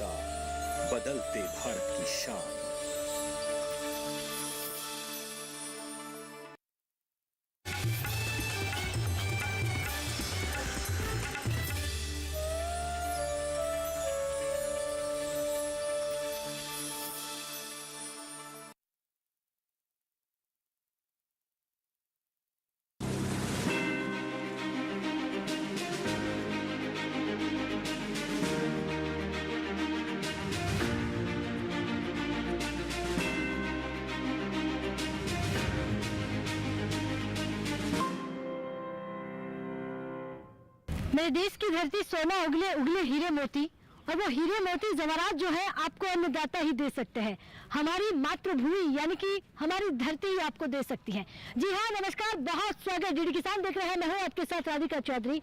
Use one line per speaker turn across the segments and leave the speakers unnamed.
साथ बदलते भारत की शान।
मेरे देश की धरती सोना उगले उगले हीरे मोती, और वो हीरे मोती जवाहरात जो है आपको अन्नदाता ही दे सकते हैं। हमारी मातृभूमि यानी कि हमारी धरती ही आपको दे सकती है। जी हाँ, नमस्कार, बहुत स्वागत। डीडी किसान देख रहे हैं, मैं हूँ आपके साथ राधिका चौधरी।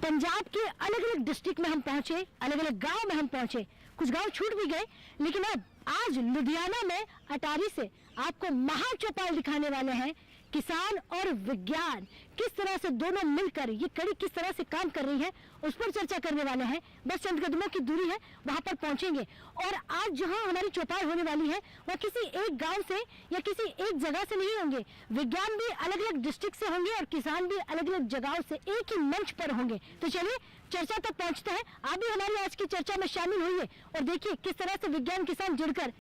पंजाब के अलग अलग डिस्ट्रिक्ट में हम पहुंचे, अलग अलग गांव में हम पहुंचे, कुछ गांव छूट भी गए, लेकिन अब आज लुधियाना में अटारी से आपको महाचौपाल दिखाने वाले हैं। किसान और विज्ञान किस तरह से दोनों मिलकर ये कड़ी किस तरह से काम कर रही है, उस पर चर्चा करने वाले हैं। बस चंद कदमों की दूरी है, वहां पर पहुंचेंगे। और आज जहां हमारी चौपाल होने वाली है वह किसी एक गांव से या किसी एक जगह से नहीं होंगे। विज्ञान भी अलग अलग डिस्ट्रिक्ट से होंगे और किसान भी अलग अलग जगहों से एक ही मंच पर होंगे। तो चलिए चर्चा तक पहुंचते हैं। आप भी हमारी आज की चर्चा में शामिल होइए और देखिए किस तरह से विज्ञान किसान जुड़कर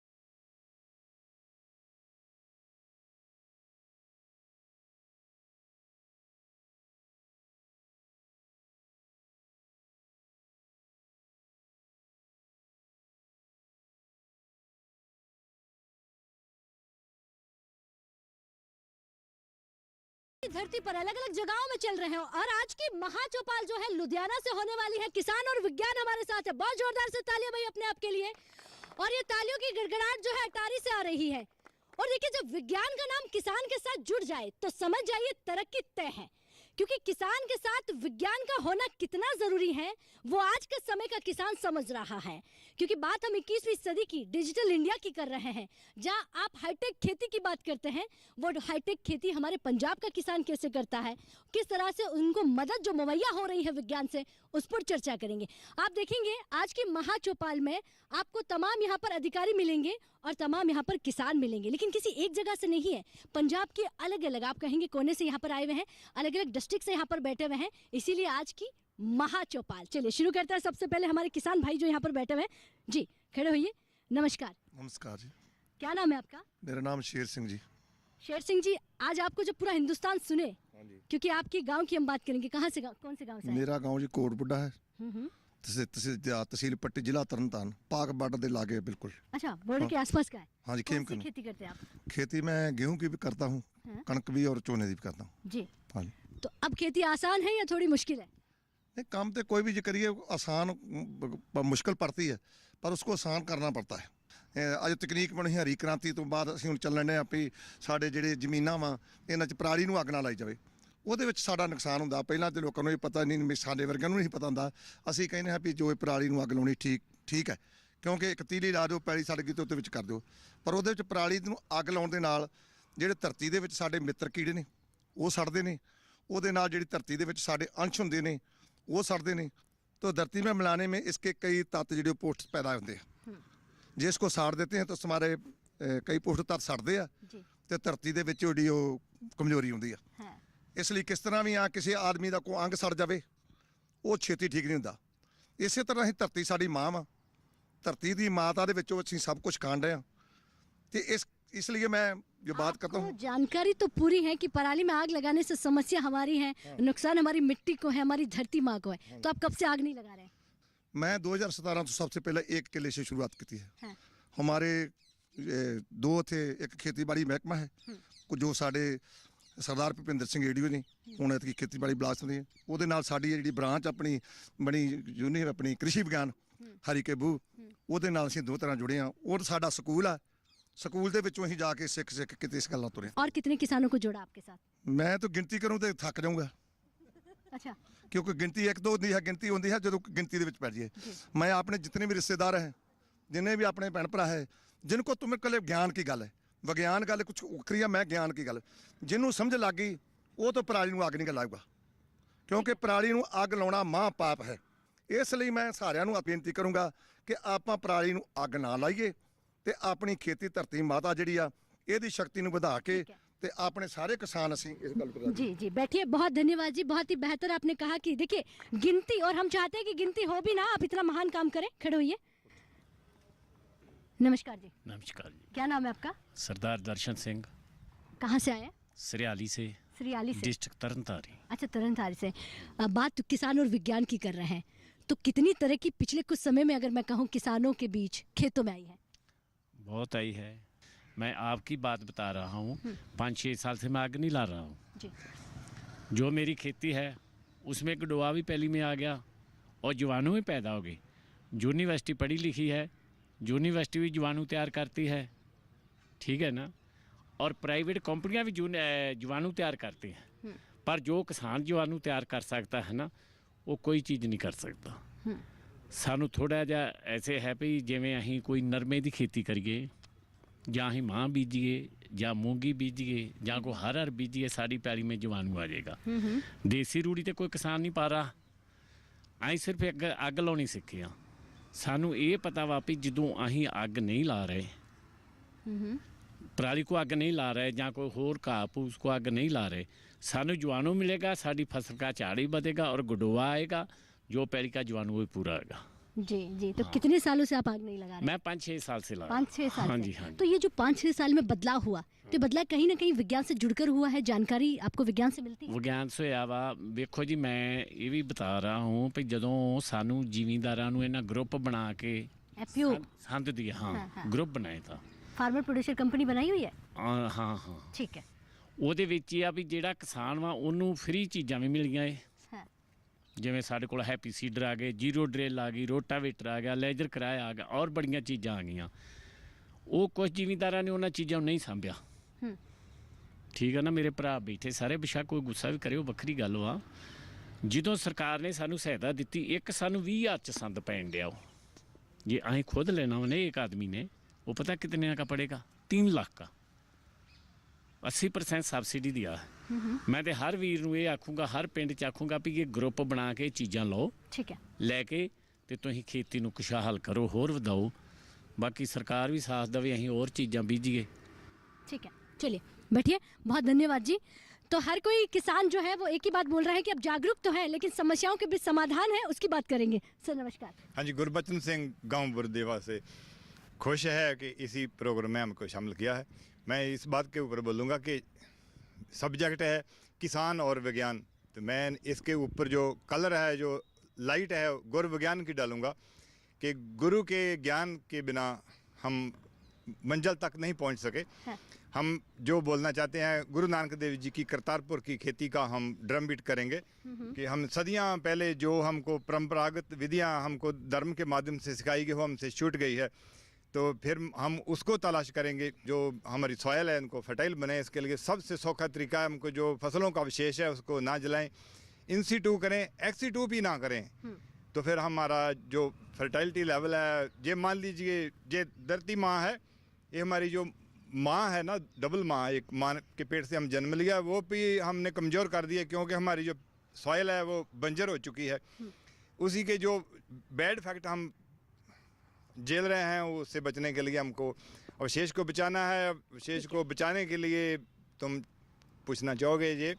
धरती पर अलग अलग जगहों में चल रहे हैं। और आज की महाचौपाल जो है लुधियाना से होने वाली है। किसान और विज्ञान हमारे साथ है। बहुत जोरदार से तालियां भाई अपने आप के लिए। और ये तालियों की गड़गड़ाहट जो है अटारी से आ रही है। और देखिए, जब विज्ञान का नाम किसान के साथ जुड़ जाए तो समझ जाइए तरक्की तय है, क्योंकि किसान के साथ विज्ञान का होना कितना जरूरी है वो आज के समय का किसान समझ रहा है। क्योंकि बात हम 21वीं सदी की डिजिटल इंडिया की कर रहे हैं, जहां आप हाईटेक खेती की बात करते हैं। वो हाईटेक खेती हमारे पंजाब का किसान कैसे करता है, किस तरह से उनको मदद जो मुहैया हो रही है विज्ञान से, उस पर चर्चा करेंगे। आप देखेंगे आज की महाचौपाल में आपको तमाम यहाँ पर अधिकारी मिलेंगे और तमाम यहाँ पर किसान मिलेंगे, लेकिन किसी एक जगह से नहीं है। पंजाब के अलग अलग आप कहेंगे कोने से यहाँ पर आए हुए हैं, अलग अलग डिस्ट्रिक्ट से यहाँ पर बैठे हुए हैं, इसीलिए आज की महाचौपाल। चलिए शुरू करते हैं। सबसे पहले हमारे किसान भाई जो यहाँ पर बैठे हुए हैं, जी खड़े होइए। नमस्कार।
नमस्कार जी।
क्या नाम है आपका?
मेरा नाम शेर सिंह जी।
शेर सिंह जी, आज आपको जब पूरा हिंदुस्तान सुने, क्योंकि आपके गांव की हम बात करेंगे, कहाँ से कौन से गांव से?
मेरा गांव जी कोटबुड्ढा है, तहसील पट्टी, जिला तरनतारन, पाक बॉर्डर के लागे बिल्कुल।
अच्छा, बॉर्डर के आसपास का है।
हाँ जी।
कौन सी खेती करते हैं आप?
खेती मैं गेहूं की भी करता हूँ, कणक भी और चोने की भी करता हूँ
जी।
हाँ जी।
तो अब खेती आसान है या थोड़ी मुश्किल है?
नहीं, काम तो कोई भी जो करिए आसान मुश्किल पड़ती है, पर उसको आसान करना पड़ता है। अज तकनीक बनी हरी क्रांति तो बाद ਅਸੀਂ ਹੁਣ ਚੱਲਣ ਨੇ ਆਪੀ ਸਾਡੇ ਜਿਹੜੇ ਜ਼ਮੀਨਾਂ ਵਾ ਇਹਨਾਂ 'ਚ ਪਰਾਲੀ ਨੂੰ ਅੱਗ ਨਾ ਲਾਈ ਜਾਵੇ, ਉਹਦੇ ਵਿੱਚ ਸਾਡਾ ਨੁਕਸਾਨ ਹੁੰਦਾ। ਪਹਿਲਾਂ ਤੇ ਲੋਕਾਂ ਨੂੰ ਇਹ ਪਤਾ ਨਹੀਂ, ਸਾਡੇ ਵਰਗਿਆਂ ਨੂੰ ਨਹੀਂ ਪਤਾ ਹੁੰਦਾ। ਅਸੀਂ ਕਹਿੰਦੇ ਹਾਂ ਵੀ ਜੋ ਇਹ ਪਰਾਲੀ ਨੂੰ ਅੱਗ ਲਾਉਣੀ ਠੀਕ ਹੈ, ਕਿਉਂਕਿ ਇੱਕ ਤੀਲੀ ਲਾ ਦਿਓ, ਪੈਲੀ ਸੜ ਗਈ ਤੇ ਉਹਦੇ ਵਿੱਚ ਕਰ ਦਿਓ। ਪਰ ਉਹਦੇ ਵਿੱਚ ਪਰਾਲੀ ਨੂੰ ਅੱਗ ਲਾਉਣ ਦੇ ਨਾਲ ਜਿਹੜੇ ਧਰਤੀ ਦੇ ਵਿੱਚ ਸਾਡੇ ਮਿੱਤਰ ਕੀੜੇ ਨੇ ਉਹ ਸੜਦੇ ਨੇ, ਉਹਦੇ ਨਾਲ ਜਿਹੜੀ ਧਰਤੀ ਦੇ ਵਿੱਚ ਸਾਡੇ ਅੰਸ਼ ਹੁੰਦੇ ਨੇ ਉਹ सड़ते हैं। तो धरती में मिलाने में इसके कई तत्व जो पोस्ट पैदा होते हैं, जिसको साड़ देते हैं तो हमारे कई पोस्ट तत्व सड़ते हैं तो धरती के जी कमजोरी आती है। इसलिए किस तरह भी किसी आदमी का कोई अंग सड़ जाए वो छेती ठीक नहीं होता। इस तरह ही धरती साड़ी माँ वा, धरती की माता के सब कुछ खाण रहे हैं। तो इसलिए मैं जो बात करता हूँ,
जानकारी तो पूरी है कि पराली में आग लगाने से समस्या हमारी है, नुकसान हमारी मिट्टी को है, हमारी धरती माँ को है। तो आप कब से आग नहीं लगा रहे हैं?
मैं 2017 तो सबसे पहले एक किले से शुरुआत की है। हमारे दो थे, एक खेतीबाड़ी महकमा है जो साढ़े सरदार भुपिंदर सिंह एडीओ ने ਹੁਣ की खेतीबाड़ी ब्लास्ट ने ਉਹਦੇ ਨਾਲ ਸਾਡੀ ਜਿਹੜੀ ਬ੍ਰਾਂਚ ਆਪਣੀ ਬਣੀ ਯੂਨੀਅਨ ਆਪਣੀ कृषि विज्ञान ਹਰੀਕੇ ਬੂ, ਉਹਦੇ ਨਾਲ ਅਸੀਂ ਦੋ ਤਰ੍ਹਾਂ ਜੁੜੇ ਹਾਂ। ਔਰ ਸਾਡਾ ਸਕੂਲ ਆ, ਸਕੂਲ ਦੇ ਵਿੱਚੋਂ ਅਸੀਂ ਜਾ ਕੇ ਸਿੱਖ ਕਿਤੇ ਇਸ ਗੱਲਾਂ ਤੁਰੇ।
और कितने किसानों को जोड़ा आपके साथ?
मैं तो गिनती करूँ तो थक जाऊँगा।
अच्छा।
क्योंकि गिनती एक दो होती है, गिनती होती है जो गिनती के पै जाइए। मैं अपने जितने भी रिश्तेदार हैं, जिन्हें भी अपने भैन भरा है, जिनको तुम्हें कल ज्ञान की गल है, विज्ञान गल कुछ उखरी है, मैं ज्ञान की गल जिन्हों समझ लग गई वो तो पराली नूं अग नहीं लाऊगा, क्योंकि पराली नूं अग लाउणा महा पाप है। ਇਸ ਲਈ ਮੈਂ ਸਾਰਿਆਂ ਨੂੰ ਬੇਨਤੀ ਕਰੂੰਗਾ ਕਿ ਆਪਾਂ ਪਰਾਲੀ ਨੂੰ ਅੱਗ ਨਾ ਲਾਈਏ ਤੇ ਆਪਣੀ ਖੇਤੀ ਧਰਤੀ ਮਾਤਾ ਜਿਹੜੀ ਆ ਇਹਦੀ ਸ਼ਕਤੀ ਨੂੰ ਵਧਾ ਕੇ ਤੇ अपने सारे किसान असी इस गल पर
जी जी बैठिए। बहुत धन्यवाद जी, बहुत ही बेहतर आपने कहा कि देखिए गिनती, और हम चाहते हैं कि गिनती हो भी ना, आप इतना महान काम करें। खड़े होइए। नमस्कार जी।
नमस्कार जी।
क्या नाम है आपका?
सरदार दर्शन सिंह।
कहाँ से आए?
सरियाली से।
सरियाली से,
डिस्ट्रिक्ट तरनतारी।
अच्छा, तरनतारी से। बात तो किसान और विज्ञान की कर रहे हैं, तो कितनी तरह की पिछले कुछ समय में अगर मैं कहूँ किसानों के बीच खेतों में आई है?
बहुत आई है। मैं आपकी बात बता रहा हूँ, 5-6 साल से मैं आग नहीं ला रहा हूँ
जी।
जो मेरी खेती है उसमें गडोआ भी पहली में आ गया और जीवाणु भी पैदा हो गई। यूनिवर्सिटी पढ़ी लिखी है, यूनिवर्सिटी भी जीवाणु तैयार करती है, ठीक है ना, और प्राइवेट कंपनियां भी जीवाणु तैयार करती हैं, पर जो किसान जीवाणु तैयार कर सकता है ना, वो कोई चीज़ नहीं कर सकता। सानू थोड़ा जा ऐसे है भी जिवें अहीं कोई नरमे की खेती करिए, ਜਾਂ ਅਸੀਂ ਮਾਂ ਬੀਜੀਏ ਜਾਂ ਮੂੰਗੀ ਬੀਜੀਏ ਜਾਂ ਕੋਈ ਹਰ ਬੀਜੀਏ, ਸਾਡੀ ਪੈਲੀ में जीवाणु आ जाएगा। देसी रूढ़ी तो कोई किसान नहीं पा रहा, ਅਸੀਂ ਸਿਰਫ ਅੱਗ ਲਾਉਣੀ ਸਿੱਖੇ ਆ। ਸਾਨੂੰ ਇਹ ਪਤਾ ਵਾ ਵੀ ਜਦੋਂ ਅਸੀਂ ਅੱਗ ਨਹੀਂ ਲਾ ਰਹੇ, ਪਰਾਲੀ को ਅੱਗ नहीं ला रहे ਜਾਂ कोई होर घाह फूस को ਅੱਗ नहीं ला रहे, ਸਾਨੂੰ जीवाणु मिलेगा, साड़ी फसल का झाड़ ही बढ़ेगा और गडोआ आएगा, जो पैली का जीवाणु वो पूरा आएगा।
जी जी। तो कितने सालों से आप आग नहीं लगा रहे?
मैं 5-6 साल से लगा।
5-6 साल
हाँ
से।
जी, हाँ जी।
तो ये जो 5-6 साल में बदलाव हुआ, तो बदलाव कहीं ना कहीं विज्ञान से जुड़कर हुआ है? जानकारी आपको विज्ञान से मिलती है?
विज्ञान से होया वा। देखो जी, मैं ये भी बता रहा हूँ कि जदों सानू जिमींदारां नूं इन्हां ग्रुप बना के
FPO
संद दी, हाँ ग्रुप बनाए था,
फार्मर प्रोड्यूसर कंपनी बनाई हुई है।
हाँ हाँ
ठीक है।
ਉਹਦੇ ਵਿੱਚ ਹੀ ਆ ਵੀ ਜਿਹੜਾ ਕਿਸਾਨ ਵਾ ਉਹਨੂੰ ਫ੍ਰੀ ਚੀਜ਼ਾਂ ਵੀ ਮਿਲ ਗਈਆਂ ਏ। ਜਿਵੇਂ ਸਾਡੇ ਕੋਲ ਹੈਪੀ ਸੀਡਰ ਆ ਗਏ, ਜ਼ੀਰੋ ਡਰਿਲ ਆ ਗਈ, ਰੋਟਾਵੇਟਰ ਆ ਗਿਆ, ਲੇਜ਼ਰ ਕਿਰਾਇਆ ਆ ਗਿਆ, ਔਰ ਬੜੀਆਂ ਚੀਜ਼ਾਂ ਆ ਗਈਆਂ। ਉਹ ਕੁਝ ਜ਼ਿਮੀਂਦਾਰਾਂ ਨੇ ਉਹਨਾਂ ਚੀਜ਼ਾਂ ਨੂੰ ਨਹੀਂ ਸਾਂਭਿਆ, ਠੀਕ ਹੈ ਨਾ। ਮੇਰੇ ਭਰਾ ਬੈਠੇ ਸਾਰੇ, ਬੇਸ਼ੱਕ ਕੋਈ ਗੁੱਸਾ ਵੀ ਕਰੇ, ਉਹ ਵੱਖਰੀ ਗੱਲ ਵਾ। ਜਦੋਂ ਸਰਕਾਰ ਨੇ ਸਾਨੂੰ ਸਹਾਇਤਾ ਦਿੱਤੀ, ਇੱਕ ਸਾਨੂੰ 20,000 ਚ ਸੰਦ ਪੈਣ ਡਿਆ। ਉਹ ਜੇ ਅਸੀਂ खुद लेना हो एक आदमी ने, वो पता कितने का पड़ेगा? 3 लाख का। 80% सब्सिडी दिया है। मैं तो हर वीर नूं ये आखूँगा, हर पिंड च आखूँगा भी ये ग्रुप बना के चीज़ां लो,
ठीक है,
लैके ते तुसीं खेती नूं खुशहाल करो, होर वधाओ। बाकी सरकार भी साथ देवे, असीं होर चीज़ां बीजीए।
ठीक है, चलिए बैठिए। बहुत धन्यवाद जी। तो हर कोई किसान जो है वो एक ही बात बोल रहा है कि अब जागरूक तो है, लेकिन समस्याओं के बीच समाधान है, उसकी बात करेंगे। सर नमस्कार।
हाँ जी, गुरबचन सिंह गांव बुरदेवा से। खुश है कि इसी प्रोग्राम में हमको शामिल किया है। मैं इस बात के ऊपर बोलूँगा कि सब्जेक्ट है किसान और विज्ञान, तो मैं इसके ऊपर जो कलर है, जो लाइट है, गुरु विज्ञान की डालूँगा कि गुरु के ज्ञान के बिना हम मंजिल तक नहीं पहुँच सके। हम जो बोलना चाहते हैं, गुरु नानक देव जी की करतारपुर की खेती का हम ड्रम बीट करेंगे कि हम सदियां पहले जो हमको परंपरागत विधियां हमको धर्म के माध्यम से सिखाई गई, वो हमसे छूट गई है, तो फिर हम उसको तलाश करेंगे। जो हमारी सॉयल है उनको फर्टाइल बने, इसके लिए सबसे सौखा तरीका है, हमको जो फसलों का अवशेष है उसको ना जलाएं, इन-सिटू करें, एक्स-सिटू भी ना करें, तो फिर हमारा जो फर्टाइलिटी लेवल है, ये मान लीजिए ये धरती माँ है, ये हमारी जो माँ है ना, डबल माँ, एक माँ के पेट से हम जन्म लिया, वो भी हमने कमज़ोर कर दिया क्योंकि हमारी जो सॉइल है वो बंजर हो चुकी है। उसी के जो बैड फैक्ट हम झेल रहे हैं, उससे बचने के लिए हमको अवशेष को बचाना है। अवशेष को बचाने के लिए तुम पूछना चाहोगे ये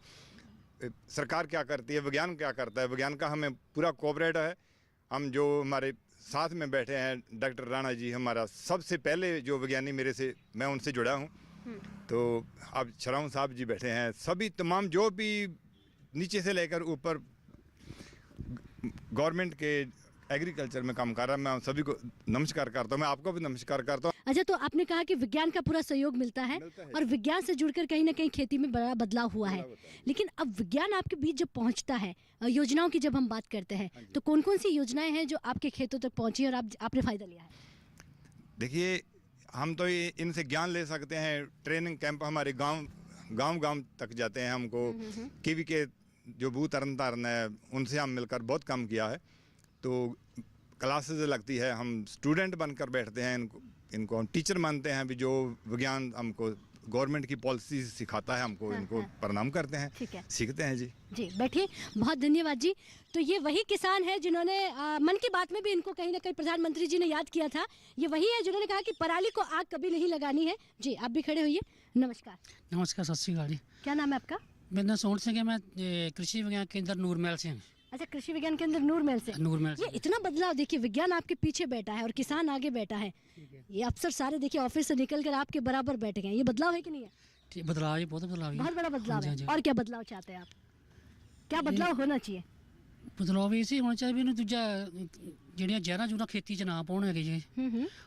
सरकार क्या करती है, विज्ञान क्या करता है? विज्ञान का हमें पूरा कोऑपरेट है। हम जो हमारे साथ में बैठे हैं, डॉक्टर राणा जी हमारा सबसे पहले जो विज्ञानी मेरे से, मैं उनसे जुड़ा हूँ, तो अब शराउं साहब जी बैठे हैं, सभी तमाम जो भी नीचे से लेकर ऊपर गवर्नमेंट के एग्रीकल्चर में काम कर रहा है, मैं सभी को नमस्कार करता हूँ। मैं आपको भी नमस्कार करता हूँ।
अच्छा, तो आपने कहा कि विज्ञान का पूरा सहयोग मिलता है और विज्ञान से जुड़कर कहीं ना कहीं खेती में बड़ा बदलाव हुआ है, लेकिन अब विज्ञान आपके बीच जब पहुंचता है, योजनाओं की जब हम बात करते हैं, तो कौन कौन सी योजनाएं हैं जो आपके खेतों तक पहुंची और आपने फायदा लिया है?
देखिए, हम तो इनसे ज्ञान ले सकते हैं। ट्रेनिंग कैंप हमारे गांव तक जाते हैं। हमको केवी के जो बूथ तरन तारण है, उनसे हम मिलकर बहुत काम किया है। तो क्लासेस लगती है, हम स्टूडेंट बनकर बैठते हैं, इनको हम टीचर मानते हैं भी, जो विज्ञान हमको गवर्नमेंट की पॉलिसी सिखाता है हमको, इनको प्रणाम करते हैं,
ठीक है।
सीखते हैं जी।
जी बैठिए, बहुत धन्यवाद जी। तो ये वही किसान है जिन्होंने मन की बात में भी इनको कहीं ना कहीं प्रधानमंत्री जी ने याद किया था। ये वही है जिन्होंने कहा कि पराली को आग कभी नहीं लगानी है। जी आप भी खड़े होइए। नमस्कार।
नमस्कार, सत श्री अकाल जी।
क्या नाम है आपका?
मेरा नाम सोहन सिंह है। मैं कृषि विज्ञान केंद्र नूरमहल से हूँ।
अच्छा, कृषि विज्ञान केंद्र नूरमहल से।
नूरमहल
ये
से।
इतना बदलाव देखिए, विज्ञान आपके पीछे बैठा है और किसान आगे बैठा है। ये अफसर सारे देखिए ऑफिस से निकल कर आपके बराबर बैठ गए हैं। ये बदलाव है कि नहीं है?
ठीक, बदलाव है, बहुत बदलाव है।
बहुत बड़ा बदलाव
हाँ
है।
जी।
और क्या बदलाव चाहते हैं आप? क्या बदलाव होना चाहिए?
बदलाव इसे होना चाहिए भी ना, दूजा ਜਿਹੜੀਆਂ ਜ਼ਹਿਰਾਂ ਜੂਰਾਂ ਖੇਤੀ 'ਚ ਨਾ ਪਾਉਣ ਹੈਗੇ ਜੀ।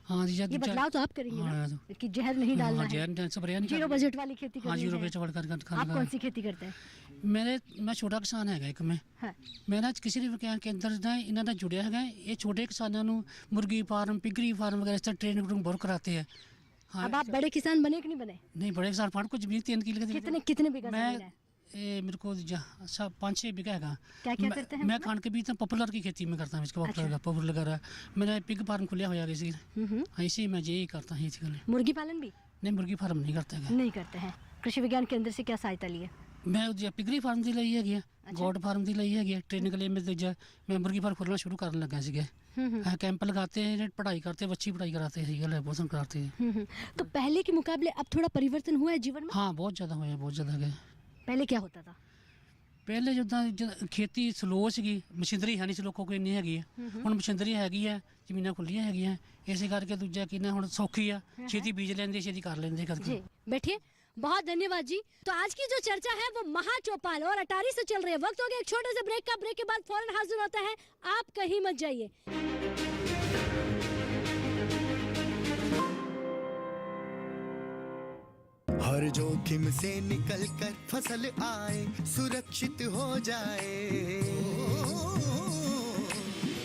हाँ जी।
ये बदलाव तो आप करेंगे ना कि जहर नहीं डालना है,
जहर स्प्रे नहीं
जीरो बजट वाली खेती
हाँ,
करनी
जीरो
है।
बजट वाली
आप कौन सी खेती करते हैं?
मैं छोटा किसान हैਗਾ ਇੱਕ ਮੈਂ।
हाँ।
ਮੈਂ ਨਾ ਕਿਸੇ ਵਿਗਿਆਨ ਕੇਂਦਰ ਨਾਲ ਇਹਨਾਂ ਨਾਲ ਜੁੜਿਆ ਹੈਗਾ। ਇਹ ਛੋਟੇ ਕਿਸਾਨਾਂ ਨੂੰ ਮੁਰਗੀ ਫਾਰਮ, ਪਿਗਰੀ ਫਾਰਮ वगैरह से ट्रेनिंग बहुत कराते हैं। हाँ,
अब आप बड़े किसान बने कि नहीं बने?
नहीं बड़े किसान फाड़ को जमीन 3 किलो
कितने कितने बीघा जमीन है?
मेरे को 5-6 बीघा है।
क्या क्या करते हैं?
मैं खान के बीच पॉपुलर की खेती में करता हूँ। इसका पॉपुलर वगैरह मैंने पिग फार्म खुलिया हुआ किसी। ऐसे ही मैं यही करता हूँ।
मुर्गी पालन भी
नहीं, मुर्गी फार्म नहीं करते हैं।
नहीं करते हैं। कृषि विज्ञान केंद्र से क्या सहायता लिए?
मैं पिगरी फार्म की ली है, गोड फार्म की ली है ट्रेनिंग के लिए। मैं मुर्गी फार्म खोलना शुरू करने लगा सी। कैंप लगाते हैं, पढ़ाई करते हैं, बच्ची पढ़ाई कराते हैं, पोषण कराते हैं।
तो पहले के मुकाबले अब थोड़ा परिवर्तन हुआ है जीवन में?
हाँ, बहुत ज़्यादा हुआ है, बहुत ज़्यादा गया।
पहले क्या होता था?
ਪਹਿਲੇ ਜਿੱਦਾਂ ਖੇਤੀ ਸਲੋ ਸੀਗੀ, ਮਸ਼ੀਨਰੀ ਹੈ ਨਹੀਂ ਸੀ ਲੋਕਾਂ ਕੋਲ ਇੰਨੀ ਹੈਗੀ ਹੈ। ਹੁਣ ਮਸ਼ੀਨਰੀ ਹੈਗੀ ਹੈ, ਜ਼ਮੀਨਾਂ ਖੁੱਲੀਆਂ ਹੈਗੀਆਂ, ਇਸੇ ਕਰਕੇ ਦੂਜਾ ਕਿੰਨਾ ਹੁਣ ਸੌਖੀ ਆ, ਛੇਤੀ ਬੀਜ ਲੈਂਦੇ, ਛੇਤੀ ਕਰ ਲੈਂਦੇ ਕਰਕੇ।
जी बैठिए, बहुत धन्यवाद जी। तो आज की जो चर्चा है वो महाचौपाल और अटारी से चल रही है। वक्त हो गया एक छोटे से ब्रेक का। ब्रेक के बाद फौरन हाजिर होता है, आप कहीं मत जाइए।
हर जोखिम से निकल कर फसल आए, सुरक्षित हो जाए।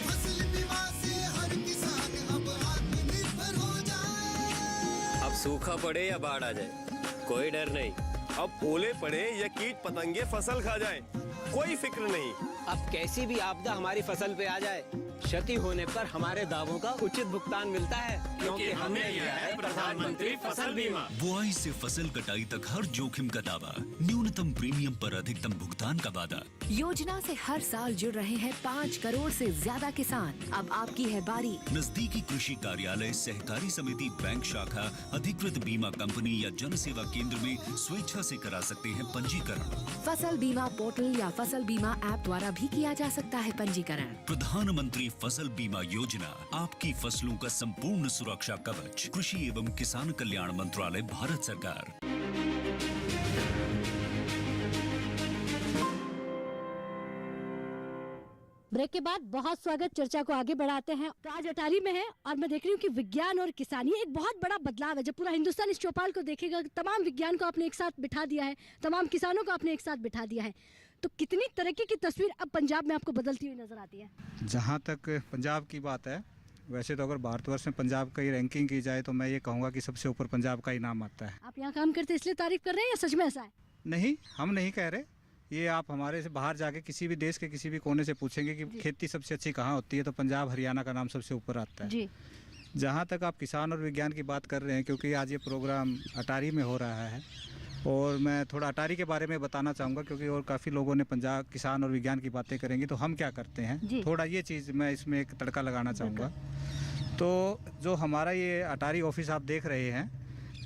फसल बीमा से हर किसान अब आत्मनिर्भर हो जाए।
अब सूखा पड़े या बाढ़ आ जाए, कोई डर नहीं।
अब ओले पड़े या कीट पतंगे फसल खा जाए, कोई फिक्र नहीं।
अब कैसी भी आपदा हमारी फसल पे आ जाए, क्षति होने पर हमारे दावों का उचित भुगतान मिलता है, क्योंकि हमने लिया है प्रधानमंत्री फसल बीमा।
बुआई से फसल कटाई तक हर जोखिम का दावा, न्यूनतम प्रीमियम पर अधिकतम भुगतान का वादा।
योजना से हर साल जुड़ रहे हैं 5 करोड़ से ज्यादा किसान। अब आपकी है बारी।
नजदीकी कृषि कार्यालय, सहकारी समिति, बैंक शाखा, अधिकृत बीमा कंपनी या जन सेवा केंद्र में स्वेच्छा से करा सकते हैं पंजीकरण।
फसल बीमा पोर्टल या फसल बीमा ऐप द्वारा भी किया जा सकता है पंजीकरण।
प्रधानमंत्री फसल बीमा योजना, आपकी फसलों का संपूर्ण सुरक्षा कवच। कृषि एवं किसान कल्याण मंत्रालय, भारत सरकार।
ब्रेक के बाद बहुत स्वागत। चर्चा को आगे बढ़ाते हैं। तो आज अटारी में है और मैं देख रही हूँ कि विज्ञान और किसान, ये एक बहुत बड़ा बदलाव है। जब पूरा हिंदुस्तान इस चौपाल को देखेगा, तमाम विज्ञान को आपने एक साथ बिठा दिया है, तमाम किसानों को आपने एक साथ बिठा दिया है, तो कितनी तरक्की की तस्वीर अब पंजाब में आपको बदलती हुई नजर आती है?
जहाँ तक पंजाब की बात है, वैसे तो अगर भारतवर्ष में पंजाब की रैंकिंग की जाए तो मैं ये कहूँगा कि सबसे ऊपर पंजाब का ही नाम आता है।
आप यहाँ काम करते इसलिए तारीफ कर रहे हैं या सच में ऐसा है?
नहीं, हम नहीं कह रहे। ये आप हमारे से बाहर जाके किसी भी देश के किसी भी कोने से पूछेंगे कि खेती सबसे अच्छी कहाँ होती है, तो पंजाब हरियाणा का नाम सबसे ऊपर आता है
जी।
जहाँ तक आप किसान और विज्ञान की बात कर रहे हैं, क्योंकि आज ये प्रोग्राम अटारी में हो रहा है और मैं थोड़ा अटारी के बारे में बताना चाहूँगा, क्योंकि और काफ़ी लोगों ने पंजाब किसान और विज्ञान की बातें करेंगी तो हम क्या करते हैं, थोड़ा ये चीज़ मैं इसमें एक तड़का लगाना चाहूँगा। तो जो हमारा ये अटारी ऑफिस आप देख रहे हैं,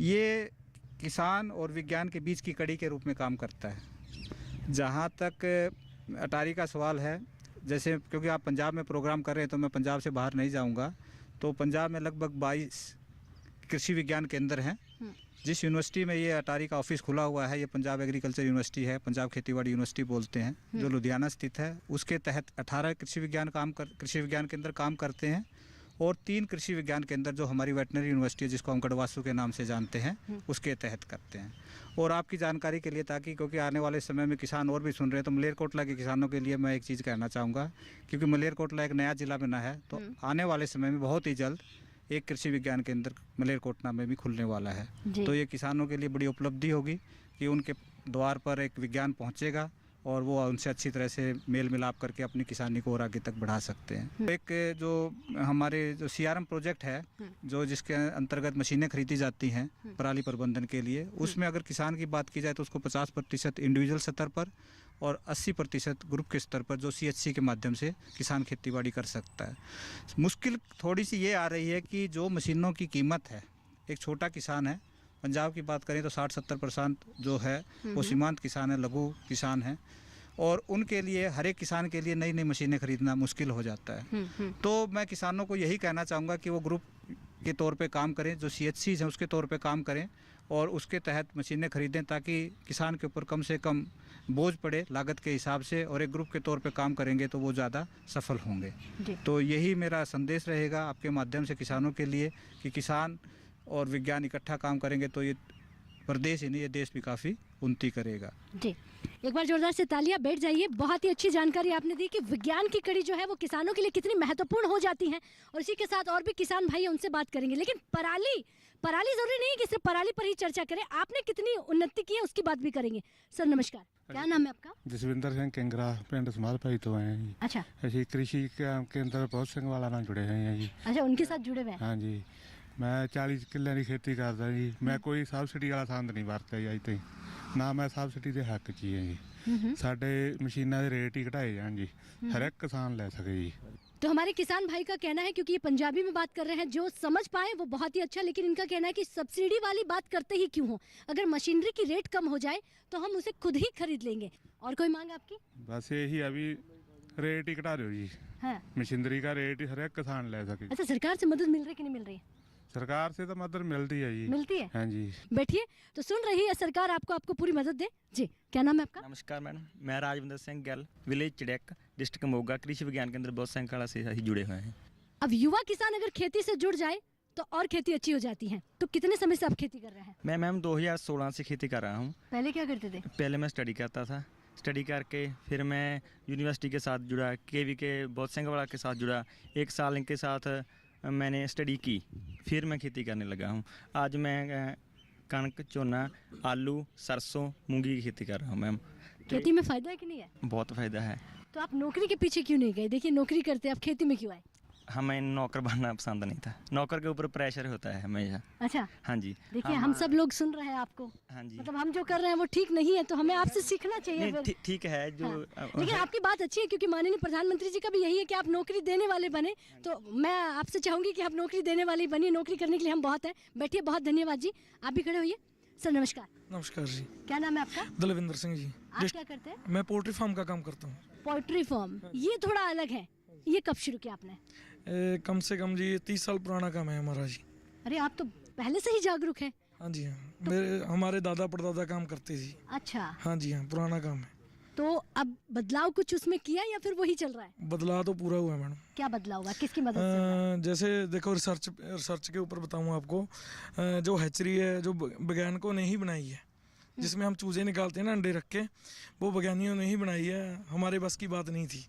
ये किसान और विज्ञान के बीच की कड़ी के रूप में काम करता है। जहाँ तक अटारी का सवाल है, जैसे क्योंकि आप पंजाब में प्रोग्राम कर रहे हैं तो मैं पंजाब से बाहर नहीं जाऊँगा, तो पंजाब में लगभग 22 कृषि विज्ञान केंद्र हैं। जिस यूनिवर्सिटी में ये अटारी का ऑफिस खुला हुआ है, ये पंजाब एग्रीकल्चर यूनिवर्सिटी है, पंजाब खेतीबाड़ी यूनिवर्सिटी बोलते हैं, जो लुधियाना स्थित है। उसके तहत 18 कृषि विज्ञान केंद्र काम करते हैं और 3 कृषि विज्ञान केंद्र जो हमारी वेटनरी यूनिवर्सिटी है, जिसको हम गढ़वासु के नाम से जानते हैं, उसके तहत करते हैं। और आपकी जानकारी के लिए, ताकि क्योंकि आने वाले समय में किसान और भी सुन रहे हैं, तो मलेरकोटला के किसानों के लिए मैं एक चीज़ कहना चाहूँगा, क्योंकि मलेरकोटला एक नया जिला बना है, तो आने वाले समय में बहुत ही जल्द एक कृषि विज्ञान केंद्र मलेरकोटला में भी खुलने वाला है। तो ये किसानों के लिए बड़ी उपलब्धि होगी कि उनके द्वार पर एक विज्ञान पहुँचेगा और वो उनसे अच्छी तरह से मेल मिलाप करके अपनी किसानी को और आगे तक बढ़ा सकते हैं। एक जो हमारे जो CRM प्रोजेक्ट है, जो जिसके अंतर्गत मशीनें खरीदी जाती हैं पराली प्रबंधन के लिए, उसमें अगर किसान की बात की जाए तो उसको 50% इंडिविजुअल स्तर पर और 80% ग्रुप के स्तर पर जो CHC के माध्यम से किसान खेतीबाड़ी कर सकता है। मुश्किल थोड़ी सी ये आ रही है कि जो मशीनों की कीमत है, एक छोटा किसान है, पंजाब की बात करें तो 60-70% जो है वो सीमांत किसान है, लघु किसान है, और उनके लिए हर एक किसान के लिए नई नई मशीनें खरीदना मुश्किल हो जाता है। तो मैं किसानों को यही कहना चाहूँगा कि वो ग्रुप के तौर पे काम करें, जो CHCs हैं उसके तौर पे काम करें और उसके तहत मशीनें खरीदें, ताकि किसान के ऊपर कम से कम बोझ पड़े लागत के हिसाब से, और एक ग्रुप के तौर पे काम करेंगे तो वो ज़्यादा सफल होंगे। तो यही मेरा संदेश रहेगा आपके माध्यम से किसानों के लिए कि किसान और विज्ञान इकट्ठा काम करेंगे तो ये प्रदेश ही नहीं, ये देश भी काफ़ी उन्नति करेगा।
जी, एक बार जोरदार से तालियां। बैठ जाइए। बहुत ही अच्छी जानकारी आपने दी कि विज्ञान की कड़ी जो है वो किसानों के लिए कितनी महत्वपूर्ण हो जाती है, और इसी के साथ और भी किसान भाई उनसे बात करेंगे। लेकिन पराली जरूरी नहीं है कि सिर्फ पराली पर ही चर्चा करें, आपने कितनी उन्नति की है उसकी बात भी करेंगे। सर नमस्कार, क्या नाम है आपका?
जसविंदर सिंह किंगरा, पिंड समाल भाई तो हैं जी।
अच्छा,
ਅਸੀਂ कृषि के अंदर बहुत सिंह वाला ਨਾਲ जुड़े हैं जी।
अच्छा, उनके साथ जुड़े हुए हैं।
हाँ जी, मैं 40 ਕਿੱਲਿਆਂ ਦੀ खेती करदा जी। मैं कोई सब्सिडी वाला संद नहीं वरतਿਆ ਜੀ ਅੱਜ ਤਾਈਂ, ਨਾ मैं सब्सिडी ਦੇ ਹੱਕ 'ਚ ਹੀ ਹਾਂ ਜੀ। ਸਾਡੇ ਮਸ਼ੀਨਾਂ ਦੇ ਰੇਟ ਹੀ ਘਟਾਏ ਜਾਣ ਜੀ, ਹਰ ਇੱਕ ਕਿਸਾਨ ਲੈ ਸਕੇ ਜੀ।
तो हमारे किसान भाई का कहना है, क्योंकि ये पंजाबी में बात कर रहे हैं, जो समझ पाए वो बहुत ही अच्छा, लेकिन इनका कहना है कि सब्सिडी वाली बात करते ही क्यों हो, अगर मशीनरी की रेट कम हो जाए तो हम उसे खुद ही खरीद लेंगे। और कोई मांग आपकी?
बस यही अभी रेट ही घटा दो जी।
हाँ।
मशीनरी का रेट हर एक किसान ले सके।
अच्छा, सरकार से मदद मिल रही है कि नहीं मिल रही है?
सरकार से तो मदद मिलती है जी।
मिलती है?
हाँ जी।
बैठिए, तो सुन रही है सरकार, आपको पूरी मदद दे। जी, क्या नाम है आपका?
नमस्कार मैडम, मैं राजविंदर सिंह गैल, विलेज चिड़ैक, डिस्ट्रिक्ट मोगा, कृषि विज्ञान केंद्र बहुत संकाला से ही जुड़े हुए हैं।
अब युवा किसान अगर खेती से जुड़ जाए तो और खेती अच्छी हो जाती है। तो कितने समय से आप खेती कर रहे हैं?
मैं मैम 2016 से खेती कर रहा हूँ।
पहले क्या करते थे?
पहले मैं स्टडी करता था, स्टडी करके फिर मैं यूनिवर्सिटी के साथ जुड़ा, KVK बहुत सिंह वाला के साथ जुड़ा, 1 साल इनके साथ मैंने स्टडी की, फिर मैं खेती करने लगा हूँ। आज मैं कणक, झोना, आलू, सरसों, मूंगी की खेती कर रहा हूँ मैम।
खेती में फायदा है कि नहीं है?
बहुत फ़ायदा है।
तो आप नौकरी के पीछे क्यों नहीं गए? देखिए, नौकरी करते आप खेती में क्यों आए?
हमें नौकर बनना पसंद नहीं था, नौकर के ऊपर प्रेशर होता है हमेशा।
अच्छा,
हाँ जी।
देखिए, हम सब लोग सुन रहे हैं आपको।
हाँ जी।
मतलब हम जो कर रहे हैं वो ठीक नहीं है, तो हमें आपसे सीखना चाहिए फिर।
ठीक है जो
हाँ। लेकिन आपकी बात अच्छी है, क्योंकि माननीय प्रधानमंत्री जी का भी यही है कि आप नौकरी देने वाले बने, तो मैं आपसे चाहूंगी कि आप नौकरी देने वाली बनिए। नौकरी करने के लिए हम बहुत हैं। बैठिए, बहुत धन्यवाद जी। आप भी खड़े होइए। सर नमस्कार।
नमस्कार जी।
क्या नाम है आपका?
दलविंदर सिंह जी।
आप क्या करते हैं?
मैं पोल्ट्री फार्म का काम करता हूँ।
पोल्ट्री फार्म, ये थोड़ा अलग है। ये कब शुरू किया आपने?
कम से कम जी 30 साल पुराना काम है हमारा जी।
अरे, आप तो पहले से ही जागरूक हैं।
हाँ जी, हाँ। हमारे दादा परदादा काम करते जी।
अच्छा।
हाँ जी, हाँ, पुराना काम है।
तो अब बदलाव कुछ उसमें किया या फिर वही चल रहा है?
बदलाव तो पूरा हुआ है मैडम।
क्या बदलाव हुआ, किसकी मदद से?
जैसे देखो, रिसर्च के ऊपर बताऊँ आपको, जो हैचरी है, जो वैज्ञानिकों ने ही बनाई है, जिसमें हम चूजे निकालते हैं ना अंडे रख के, वो वैज्ञानिकों ने ही बनाई है, हमारे बस की बात नहीं थी।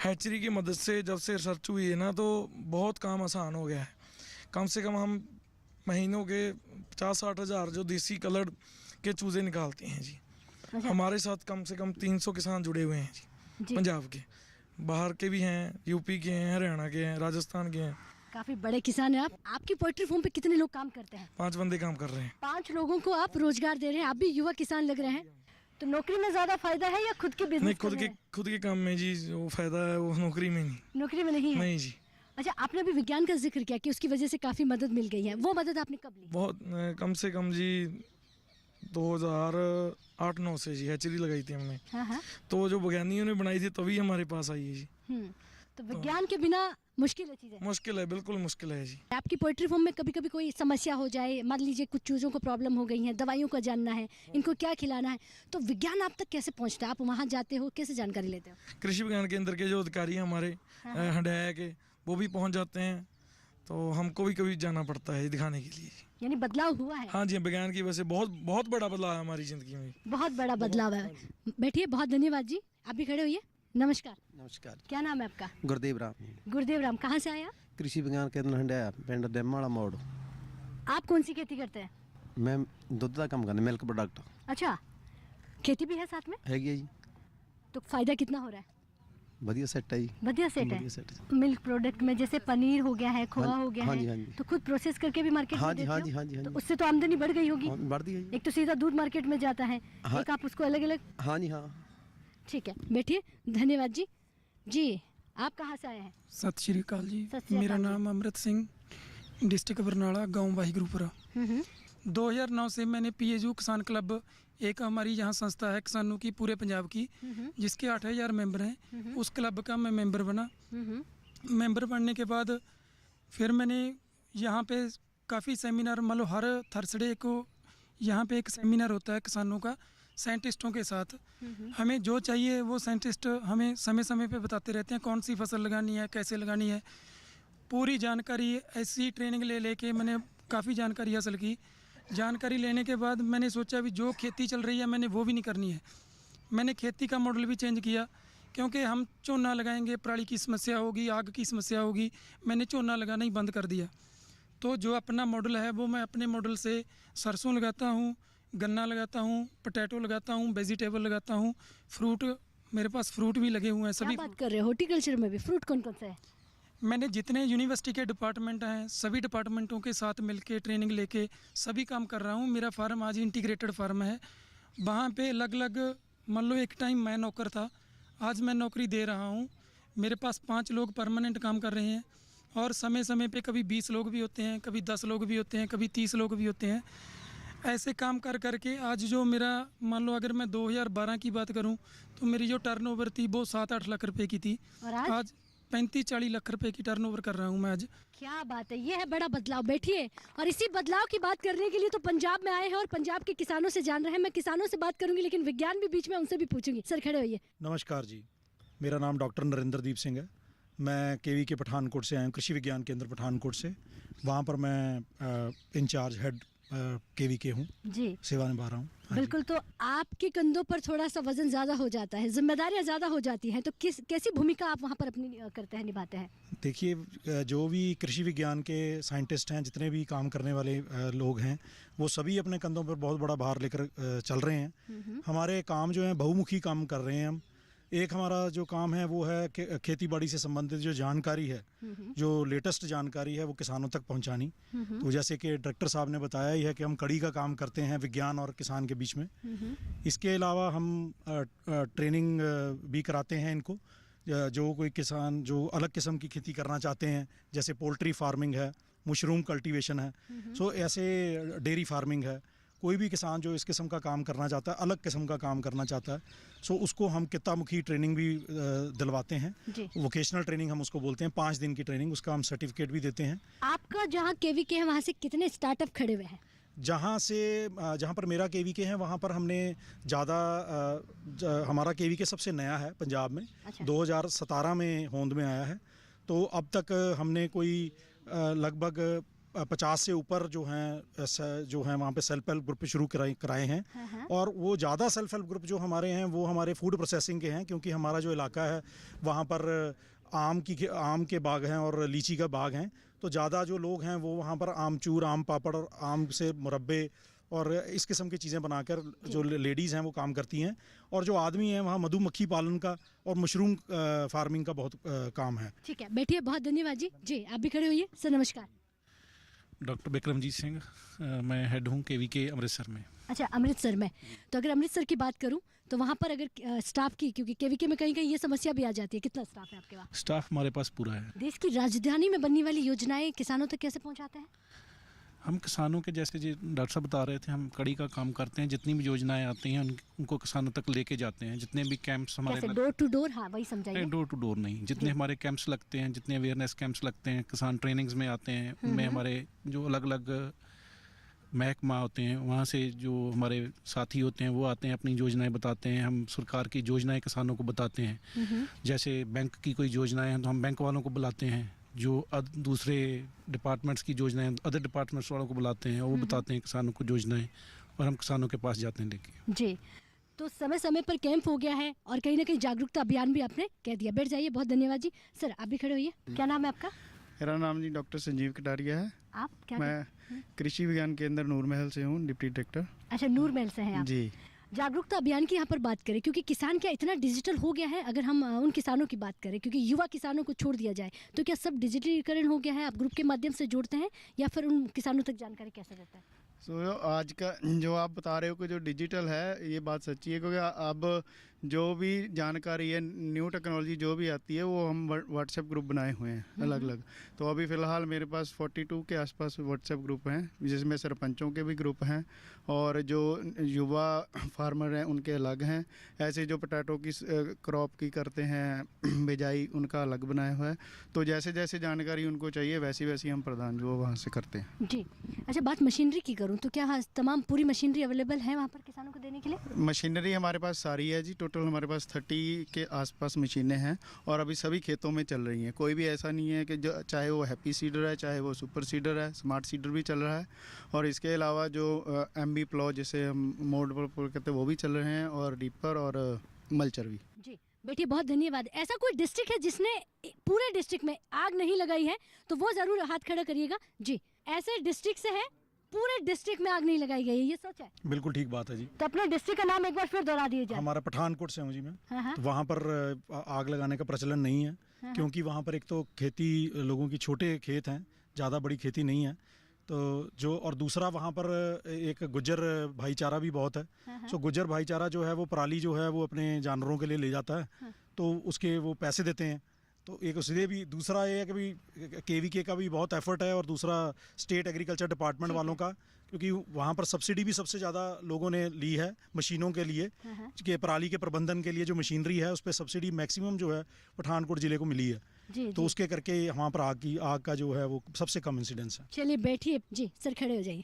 हैचरी की मदद से जब से रिसर्च हुई है ना, तो बहुत काम आसान हो गया है। कम से कम हम महीनों के 50-60 हज़ार जो देसी कलर्ड के चूजे निकालते हैं जी।
अच्छा।
हमारे साथ कम से कम 300 किसान जुड़े हुए हैं जी। पंजाब के, बाहर के भी हैं, यूपी के हैं, हरियाणा के हैं, राजस्थान के हैं।
काफी बड़े किसान हैं आप। आपकी पोल्ट्री फार्म पे कितने लोग काम करते हैं?
5 बंदे काम कर रहे हैं।
5 लोगों को आप रोजगार दे रहे हैं। आप भी युवा किसान लग रहे हैं। तो नौकरी में ज्यादा फायदा है या खुद के बिजनेस?
नहीं, खुद के काम में जी जो फायदा है वो नौकरी में नहीं।
नौकरी में नहीं है?
नहीं जी।
अच्छा, आपने अभी विज्ञान का जिक्र किया कि उसकी वजह से काफी मदद मिल गई है। वो मदद आपने कब ली?
बहुत कम से कम जी 2008-9 से जी हैचरी लगाई थी हमने।
हाँ।
तो जो वैज्ञानिकों ने बनाई थी तभी हमारे पास आई है जी।
तो विज्ञान के बिना मुश्किल है चीजें।
मुश्किल है, बिल्कुल मुश्किल है जी।
आपकी पोल्ट्री फार्म में कभी कभी कोई समस्या हो जाए, मान लीजिए कुछ चूजों को प्रॉब्लम हो गई है, दवाइयों का जानना है, इनको क्या खिलाना है, तो विज्ञान आप तक कैसे पहुंचता है? आप वहाँ जाते हो, कैसे जानकारी लेते हो?
कृषि विज्ञान केंद्र के जो अधिकारी हैं हमारे हंडाया के, वो भी पहुँच जाते हैं, तो हमको भी कभी जाना पड़ता है दिखाने के लिए।
यानी बदलाव हुआ है?
हाँ जी, विज्ञान की वजह से बहुत बड़ा बदलाव है हमारी जिंदगी में।
बहुत बड़ा बदलाव है। बैठिए, बहुत धन्यवाद जी। आप भी खड़े होइए। नमस्कार।
नमस्कार।
क्या नाम है आपका?
गुरदेव राम।
गुरदेव राम, कहाँ से आया?
कृषि विज्ञान केंद्र हंडाया, पिंड देमाला मोड़।
आप कौन सी खेती करते हैं?
मैं दुध का काम करना, मिल्क प्रोडक्ट।
अच्छा, खेती भी है साथ में?
हैगी जी।
तो फायदा कितना हो रहा है?
बढ़िया सेट है जी।
बढ़िया सेट
बढ़िया
है।
सेट
मिल्क प्रोडक्ट में जैसे पनीर हो गया है, खोआ हो गया
हाँ
है,
जी, हाँ जी।
तो खुद प्रोसेस करके भी मार्केट
हाँ
में
जी,
देते
हाँ
हो?
जी, हाँ जी, हाँ
तो
जी।
उससे तो आमदनी बढ़ गई होगी।
बढ़ दी है जी।
एक तो सीधा दूध मार्केट में जाता है,
हाँ।
एक आप उसको अलग अलग।
हाँ जी, हाँ।
ठीक है, बैठिए। धन्यवाद जी। जी, आप कहाँ से आए हैं?
सत श्री अकाल जी।
सत श्री
मेरा
अकाल जी।
नाम अमृत सिंह, डिस्ट्रिक्ट बरनाला, गांव वाहिगुरुपुरा। 2009 से मैंने पीएचयू किसान क्लब, एक हमारी यहाँ संस्था है किसानों की पूरे पंजाब की, जिसके 8000 मेंबर हैं, उस क्लब का मैं मेंबर बना। मेंबर बनने के बाद फिर मैंने यहाँ पे काफ़ी सेमिनार, मान लो हर थर्सडे को यहाँ पे एक सेमिनार होता है किसानों का, साइंटिस्टों के साथ। हमें जो चाहिए वो साइंटिस्ट हमें समय समय पे बताते रहते हैं, कौन सी फसल लगानी है, कैसे लगानी है, पूरी जानकारी। ऐसी ट्रेनिंग ले लेके मैंने काफ़ी जानकारी हासिल की। जानकारी लेने के बाद मैंने सोचा भी जो खेती चल रही है मैंने वो भी नहीं करनी है। मैंने खेती का मॉडल भी चेंज किया, क्योंकि हम झोना लगाएंगे, पराली की समस्या होगी, आग की समस्या होगी। मैंने झोना लगाना ही बंद कर दिया। तो जो अपना मॉडल है वो मैं अपने मॉडल से सरसों लगाता हूँ, गन्ना लगाता हूँ, पोटैटो लगाता हूँ, वेजिटेबल लगाता हूँ, फ्रूट, मेरे पास फ्रूट भी लगे हुए हैं। सभी
क्या बात कर रहे हो, हॉर्टिकल्चर में भी फ्रूट कौन कौन सा है?
मैंने जितने यूनिवर्सिटी के डिपार्टमेंट हैं सभी डिपार्टमेंटों के साथ मिलके ट्रेनिंग लेके सभी काम कर रहा हूँ। मेरा फार्म आज इंटीग्रेटेड फार्म है। वहाँ पे अलग अलग, मान लो एक टाइम मैं नौकर था, आज मैं नौकरी दे रहा हूँ। मेरे पास 5 लोग परमानेंट काम कर रहे हैं, और समय समय पे कभी 20 लोग भी होते हैं, कभी 10 लोग भी होते हैं, कभी 30 लोग भी होते हैं। ऐसे काम कर करके आज जो मेरा, मान लो अगर मैं 2012 की बात करूं तो मेरी जो टर्नओवर थी वो 7-8 लाख रुपए की थी,
और
आज 35-40 लाख रुपए की टर्नओवर कर रहा हूं मैं आज।
क्या बात है, ये है बड़ा बदलाव। बैठिए। और इसी बदलाव की बात करने के लिए तो पंजाब में आए हैं और पंजाब के किसानों से जान रहे हैं। मैं किसानों से बात करूंगी, लेकिन विज्ञान भी बीच में, उनसे भी पूछूंगी। सर खड़े होइए।
नमस्कार जी, मेरा नाम डॉक्टर नरेंद्रदीप सिंह है। मैं केवी के पठानकोट से आया हूँ, कृषि विज्ञान केंद्र पठानकोट से। वहाँ पर मैं इंचार्ज हेड केवी के हूँ
जी,
सेवा निभा रहा हूँ।
बिल्कुल। तो आपके कंधों पर थोड़ा सा वजन ज़्यादा हो जाता है, जिम्मेदारियाँ ज़्यादा हो जाती हैं, तो कैसी भूमिका आप वहाँ पर अपनी करते हैं, निभाते हैं?
देखिए, जो भी कृषि विज्ञान के साइंटिस्ट हैं, जितने भी काम करने वाले लोग हैं, वो सभी अपने कंधों पर बहुत बड़ा भार लेकर चल रहे हैं। हमारे काम जो हैं बहुमुखी काम कर रहे हैं हम। एक हमारा जो काम है वो है कि खेती बाड़ी से संबंधित जो जानकारी है, जो लेटेस्ट जानकारी है वो किसानों तक पहुंचानी। तो जैसे कि डायरेक्टर साहब ने बताया ही है कि हम कड़ी का काम करते हैं विज्ञान और किसान के बीच में। इसके अलावा हम ट्रेनिंग भी कराते हैं इनको, जो कोई किसान जो अलग किस्म की खेती करना चाहते हैं, जैसे पोल्ट्री फार्मिंग है, मशरूम कल्टीवेशन है, सो ऐसे डेयरी फार्मिंग है। कोई भी किसान जो इस किस्म का काम करना चाहता है, अलग किस्म का काम करना चाहता है, सो उसको हम कित्तामुखी ट्रेनिंग भी दिलवाते हैं। वोकेशनल ट्रेनिंग हम उसको बोलते हैं, 5 दिन की ट्रेनिंग, उसका हम सर्टिफिकेट भी देते हैं।
आपका जहाँ केवी के है वहाँ से कितने स्टार्टअप खड़े हुए हैं?
जहाँ पर मेरा केवी के है वहाँ पर हमने ज़्यादा, हमारा केवी के सबसे नया है पंजाब में। 2017 में होंद में आया है। तो अब तक हमने कोई लगभग 50 से ऊपर जो हैं वहाँ पे सेल्फ हेल्प ग्रुप शुरू कराए हैं। और वो ज़्यादा सेल्फ हेल्प ग्रुप जो हमारे हैं वो हमारे फूड प्रोसेसिंग के हैं, क्योंकि हमारा जो इलाका है वहाँ पर आम के बाग हैं और लीची का बाग हैं। तो ज़्यादा जो लोग हैं वो वहाँ पर आमचूर, आम पापड़ और आम से मुरब्बे और इस किस्म की चीज़ें बनाकर जो लेडीज़ हैं वो काम करती हैं। और जो आदमी हैं वहाँ मधुमक्खी पालन का और मशरूम फार्मिंग का बहुत काम है।
ठीक है, बैठिए। बहुत धन्यवाद जी। जी, आप भी खड़े होइए। सर नमस्कार।
डॉक्टर बिक्रमजीत सिंह, मैं हेड हूँ केवी के अमृतसर में।
अच्छा, अमृतसर में। तो अगर अमृतसर की बात करूँ तो वहाँ पर अगर स्टाफ की, क्योंकि केवीके में कहीं कहीं ये समस्या भी आ जाती है, कितना स्टाफ है आपके वहाँ?
स्टाफ हमारे पास पूरा है।
देश की राजधानी में बनने वाली योजनाएं किसानों तक कैसे पहुँचाते हैं?
हम किसानों के, जैसे जी डॉक्टर साहब बता रहे थे, हम कड़ी का काम करते हैं। जितनी भी योजनाएं आती हैं उनको किसानों तक लेके जाते हैं। जितने भी कैंप्स हमारे
डोर टू डोर, हाँ वही समझाइए।
डोर टू डोर नहीं, जितने हमारे कैंप्स लगते हैं, जितने अवेयरनेस कैंप्स लगते हैं, किसान ट्रेनिंग्स में आते हैं, उनमें हमारे जो अलग अलग महकमा होते हैं वहाँ से जो हमारे साथी होते हैं वो आते हैं, अपनी योजनाएं बताते हैं। हम सरकार की योजनाएं किसानों को बताते हैं। जैसे बैंक की कोई योजनाएं हैं तो हम बैंक वालों को बुलाते हैं। जो दूसरे डिपार्टमेंट्स की योजनाएं अदर डिपार्टमेंट्स वालों को बुलाते हैं, वो बताते हैं किसानों को योजनाएं, और हम किसानों के पास जाते हैं लेके।
जी, तो समय समय पर कैंप हो गया है और कहीं ना कहीं जागरूकता अभियान भी आपने कह दिया। बैठ जाइए। बहुत धन्यवाद जी। सर आप भी खड़े होइए। क्या नाम है आपका?
मेरा नाम जी डॉक्टर संजीव कटारिया है।
आप क्या?
मैं कृषि विज्ञान केंद्र नूर महल से हूँ, डिप्टी डायरेक्टर।
अच्छा, नूर महल से हैं आप?
जी।
जागरूकता अभियान की यहाँ पर बात करें, क्योंकि किसान क्या इतना डिजिटल हो गया है, अगर हम उन किसानों की बात करें, क्योंकि युवा किसानों को छोड़ दिया जाए तो क्या सब डिजिटलीकरण हो गया है? आप ग्रुप के माध्यम से जोड़ते हैं या फिर उन किसानों तक जानकारी कैसे देता है?
आज का जो आप बता रहे हो कि जो डिजिटल है, ये बात सच्ची है, क्योंकि अब जो भी जानकारी है, न्यू टेक्नोलॉजी जो भी आती है, वो हम व्हाट्सएप ग्रुप बनाए हुए हैं अलग अलग। तो अभी फ़िलहाल मेरे पास 42 के आसपास व्हाट्सएप ग्रुप हैं, जिसमें सरपंचों के भी ग्रुप हैं और जो युवा फार्मर हैं उनके अलग हैं। ऐसे जो पोटैटो की क्रॉप की करते हैं बिजाई, उनका अलग बनाया हुआ है। तो जैसे जैसे जानकारी उनको चाहिए वैसी वैसी हम प्रदान जो वहाँ से करते हैं।
जी अच्छा, बात मशीनरी की करूँ तो क्या तमाम पूरी मशीनरी अवेलेबल है वहाँ पर किसानों को देने के लिए?
मशीनरी हमारे पास सारी है जी। टोटल हमारे पास 30 के आसपास मशीनें हैं और अभी सभी खेतों में चल रही हैं। कोई भी ऐसा नहीं है कि जो चाहे वो हैप्पी सीडर है, चाहे वो सुपर सीडर है, स्मार्ट सीडर भी चल रहा है। और इसके अलावा जो MB प्लो जिसे हम मोड पर कहते हैं वो भी चल रहे हैं, और डीपर और मल्चर भी।
जी बेटी, बहुत धन्यवाद। ऐसा कोई डिस्ट्रिक्ट है जिसने पूरे डिस्ट्रिक्ट में आग नहीं लगाई है तो वो ज़रूर हाथ खड़ा करिएगा। जी, ऐसे डिस्ट्रिक्ट से है पूरे डिस्ट्रिक्ट में आग नहीं लगाई गई है, ये सच है?
बिल्कुल ठीक बात है जी।
तो अपने डिस्ट्रिक्ट का नाम एक बार फिर दोहरा दिए जाए।
हमारा पठानकोट से हूँ जी मैं।
हाँ।
तो वहाँ पर आग लगाने का प्रचलन नहीं है, क्योंकि वहाँ पर एक तो खेती, लोगों की छोटे खेत हैं, ज़्यादा बड़ी खेती नहीं है। तो जो, और दूसरा वहाँ पर एक गुज्जर भाईचारा भी बहुत है। सो गुज्जर भाईचारा जो है वो पराली जो है वो अपने जानवरों के लिए ले जाता है, तो उसके वो पैसे देते हैं। तो एक उसलिए भी, दूसरा ये है कि भी KVK का भी बहुत एफर्ट है, और दूसरा स्टेट एग्रीकल्चर डिपार्टमेंट वालों का, क्योंकि वहाँ पर सब्सिडी भी सबसे ज़्यादा लोगों ने ली है मशीनों के लिए, कि पराली के प्रबंधन के लिए जो मशीनरी है उस पर सब्सिडी मैक्सिमम जो है पठानकोट ज़िले को मिली है। तो उसके करके वहाँ पर आग का जो है वो सबसे कम इंसिडेंस है।
चलिए बैठिए जी, सर खड़े हो जाइए।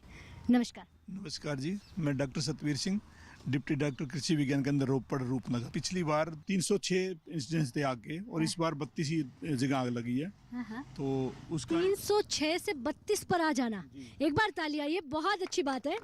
नमस्कार।
नमस्कार जी, मैं doctor Satveer Singh, deputy director Krishi Vigyan केंद्र रोपड़ रूपनगर। पिछली बार 306 इंसिडेंट्स थे आग के, और इस बार 32 ही जगह आग लगी है। तो उसका
306 से 32 पर आ जाना, एक बार तालियां, ये बहुत अच्छी बात है,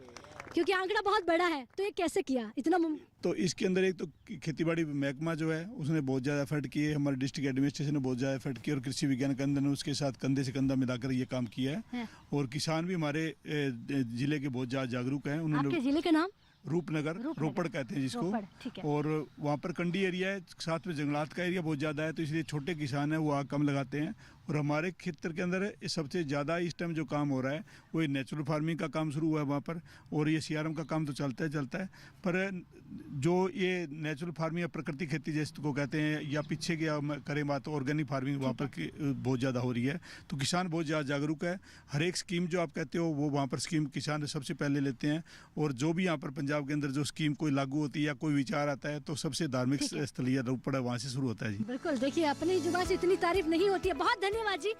क्योंकि आंकड़ा बहुत बड़ा है। तो ये कैसे किया इतना?
तो इसके अंदर एक तो खेतीबाड़ी महकमा जो है उसने बहुत ज़्यादा एफर्ट किए, हमारे डिस्ट्रिक्ट एडमिनिस्ट्रेशन ने बहुत ज़्यादा एफर्ट किया, और कृषि विज्ञान केंद्र ने उसके साथ कंधे से कंधा मिलाकर ये काम किया है। और किसान भी हमारे जिले के बहुत ज़्यादा जागरूक हैं।
आपके जिले का नाम?
रूपनगर, रोपड़ कहते हैं जिसको। और वहाँ पर कंडी एरिया है, साथ में जंगलात का एरिया बहुत ज़्यादा है, तो इसलिए छोटे किसान हैं वो आग कम लगाते हैं। और हमारे क्षेत्र के अंदर सबसे ज़्यादा इस टाइम जो काम हो रहा है वो नेचुरल फार्मिंग का काम शुरू हुआ है वहाँ पर, और ये CRM का काम तो चलता है। पर जो ये नेचुरल फार्मिंग या प्रकृति खेती जिसको कहते हैं, या पीछे की करें बात तो ऑर्गेनिक फार्मिंग वहाँ पर बहुत ज़्यादा हो रही है। तो किसान बहुत ज़्यादा जागरूक है। हर एक स्कीम जो आप कहते हो वो वहाँ पर स्कीम किसान सबसे पहले लेते हैं। और जो भी यहाँ पर पंजाब के अंदर जो स्कीम कोई लागू होती है या कोई विचार आता है तो सबसे धार्मिक स्थलीय रोपड़ वहाँ से शुरू होता है जी।
बिल्कुल, देखिए अपनी जुबान से इतनी तारीफ नहीं होती है। बहुत धन्यवाद जी।